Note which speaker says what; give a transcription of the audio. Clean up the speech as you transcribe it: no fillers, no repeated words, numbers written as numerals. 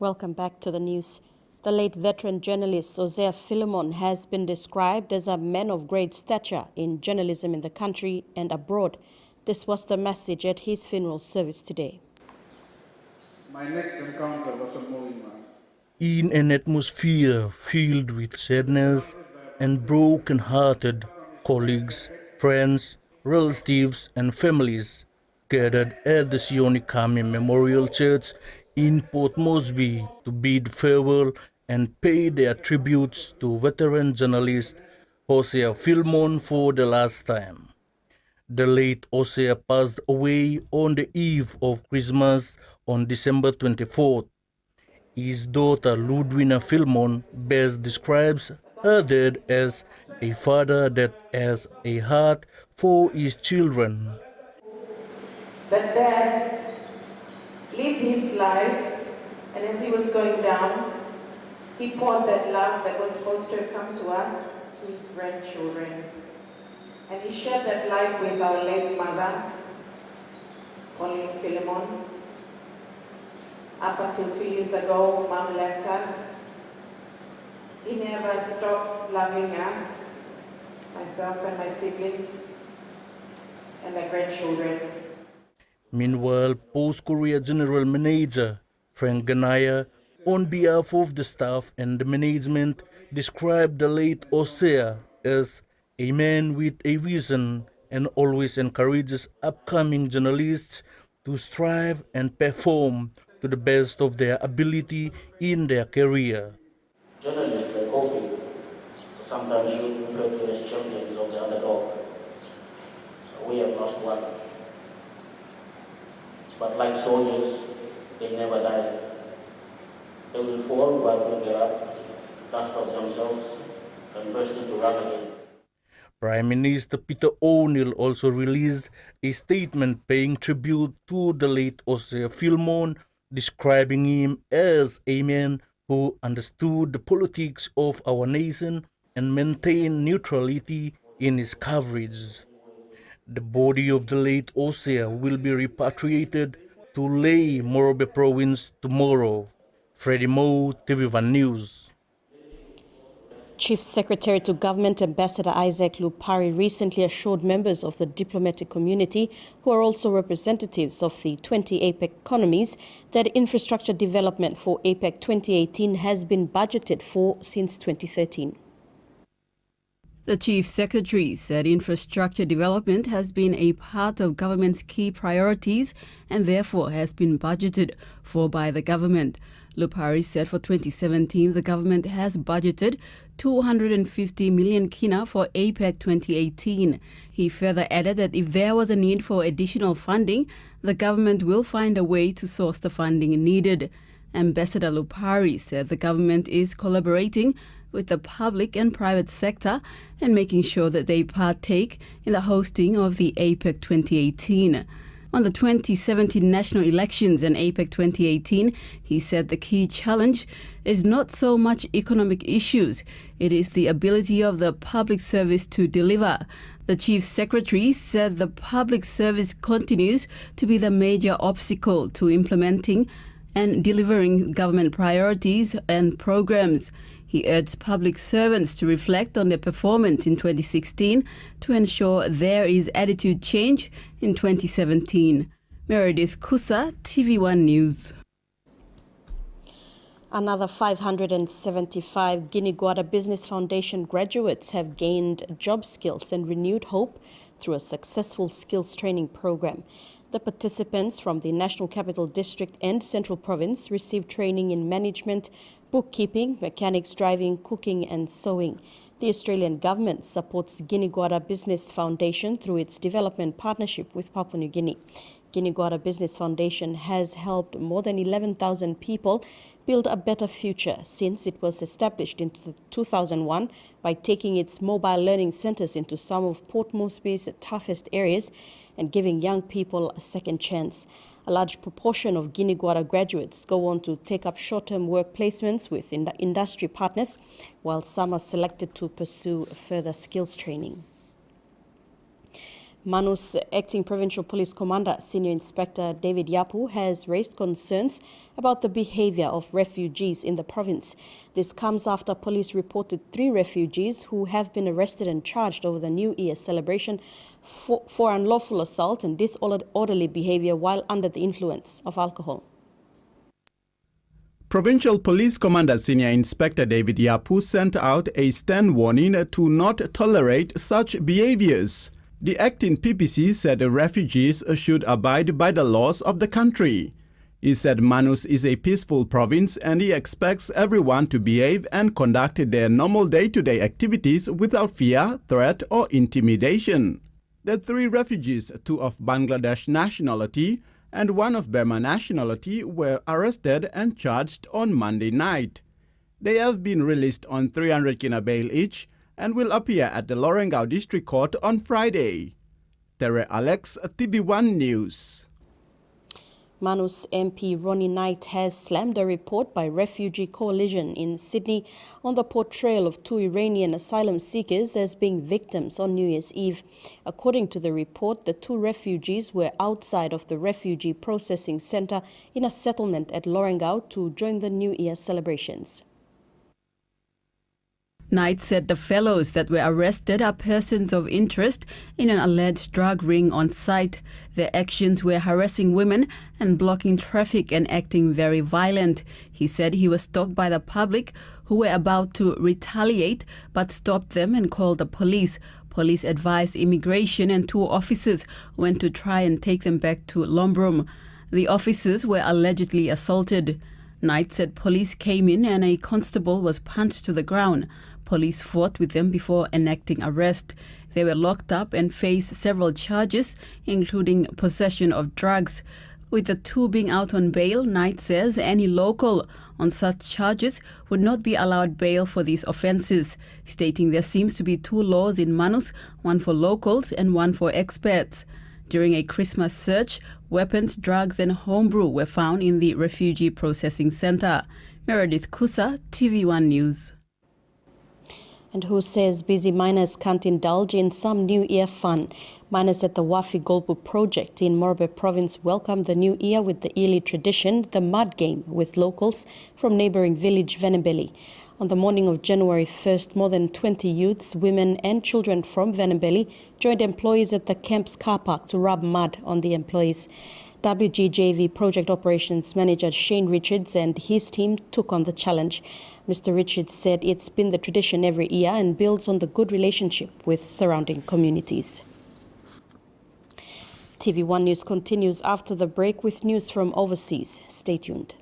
Speaker 1: Welcome back to the news. The late veteran journalist Hosea Philemon has been described as a man of great stature in journalism in the country and abroad. This was the message at his funeral service today.
Speaker 2: My next encounter was a moving one.
Speaker 3: In an atmosphere filled with sadness and broken-hearted, colleagues, friends, relatives and families gathered at the Sionikami Memorial Church in Port Moresby to bid farewell and pay their tributes to veteran journalist Hosea Philemon for the last time. The late Hosea passed away on the eve of Christmas on December 24th. His daughter Ludwina Philemon best describes her dad as a father that has a heart for his children.
Speaker 4: That dad lived his life, and as he was going down, he poured that love that was supposed to have come to us, to his grandchildren. And he shared that life with our late mother, Pauline Philemon. Up until 2 years ago, Mom left us. He never stopped loving us, myself and my siblings, and the grandchildren.
Speaker 3: Meanwhile, Post-Korea General Manager Frank Ganaya, on behalf of the staff and the management, described the late Hosea as a man with a vision and always encourages upcoming journalists to strive and perform to the best of their ability in their career.
Speaker 5: Journalists like Wafi sometimes should be referred to as champions of the underdog. We have lost one. But like soldiers, they never die. They will fall but will get up, dust off themselves, and burst into run again.
Speaker 3: Prime Minister Peter O'Neill also released a statement paying tribute to the late Hosea Philemon, describing him as a man who understood the politics of our nation and maintained neutrality in his coverage. The body of the late Hosea will be repatriated to Ley, Morobe Province tomorrow. Freddie Mo, TV1 News.
Speaker 1: Chief Secretary to Government Ambassador Isaac Lupari recently assured members of the diplomatic community, who are also representatives of the 20 APEC economies, that infrastructure development for APEC 2018 has been budgeted for since 2013.
Speaker 6: The Chief Secretary said infrastructure development has been a part of government's key priorities and therefore has been budgeted for by the government. Lupari said for 2017 the government has budgeted 250 million kina for APEC 2018. He further added that if there was a need for additional funding, the government will find a way to source the funding needed. Ambassador Lupari said the government is collaborating with the public and private sector and making sure that they partake in the hosting of the APEC 2018. On the 2017 national elections and APEC 2018, he said the key challenge is not so much economic issues, it is the ability of the public service to deliver. The Chief Secretary said the public service continues to be the major obstacle to implementing and delivering government priorities and programs. He urged public servants to reflect on their performance in 2016 to ensure there is attitude change in 2017. Meredith Kusa, TV1 News.
Speaker 1: Another 575 Guinea-Guada Business Foundation graduates have gained job skills and renewed hope through a successful skills training program. The participants from the National Capital District and Central Province received training in management, bookkeeping, mechanics, driving, cooking and sewing. The Australian government supports Guinea-Guada Business Foundation through its development partnership with Papua New Guinea. Guinea-Guada Business Foundation has helped more than 11,000 people build a better future since it was established in 2001 by taking its mobile learning centres into some of Port Moresby's toughest areas and giving young people a second chance. A large proportion of Guinea-Guada graduates go on to take up short-term work placements with industry partners, while some are selected to pursue further skills training. Manus Acting Provincial Police Commander Senior Inspector David Yapu has raised concerns about the behavior of refugees in the province. This comes after police reported 3 refugees who have been arrested and charged over the New Year celebration for unlawful assault and disorderly behavior while under the influence of alcohol.
Speaker 7: Provincial Police Commander Senior Inspector David Yapu sent out a stern warning to not tolerate such behaviors. The acting PPC said refugees should abide by the laws of the country. He said Manus is a peaceful province and he expects everyone to behave and conduct their normal day-to-day activities without fear, threat or intimidation. The 3 refugees, 2 of Bangladesh nationality and 1 of Burma nationality, were arrested and charged on Monday night. They have been released on 300 kina bail each and will appear at the Lorengau District Court on Friday. Tere Alex, TV1 News.
Speaker 1: Manus MP Ronnie Knight has slammed a report by Refugee Coalition in Sydney on the portrayal of 2 Iranian asylum seekers as being victims on New Year's Eve. According to the report, the 2 refugees were outside of the Refugee Processing Centre in a settlement at Lorengau to join the New Year celebrations.
Speaker 6: Knight said the fellows that were arrested are persons of interest in an alleged drug ring on site. Their actions were harassing women and blocking traffic and acting very violent. He said he was stopped by the public who were about to retaliate but stopped them and called the police. Police advised immigration and 2 officers went to try and take them back to Lombrum. The officers were allegedly assaulted. Knight said police came in and a constable was punched to the ground. Police fought with them before enacting arrest. They were locked up and faced several charges, including possession of drugs. With the 2 being out on bail, Knight says any local on such charges would not be allowed bail for these offences, stating there seems to be 2 laws in Manus, one for locals and one for expats. During a Christmas search, weapons, drugs and homebrew were found in the Refugee Processing Centre. Meredith Kusa, TV1 News.
Speaker 1: And who says busy miners can't indulge in some New Year fun? Miners at the Wafi Golpu project in Morbe province welcomed the New Year with the yearly tradition, the mud game, with locals from neighbouring village Venembeli. On the morning of January 1st, more than 20 youths, women and children from Venembeli joined employees at the camp's car park to rub mud on the employees. WGJV Project Operations Manager Shane Richards and his team took on the challenge. Mr. Richards said it's been the tradition every year and builds on the good relationship with surrounding communities. TV1 News continues after the break with news from overseas. Stay tuned.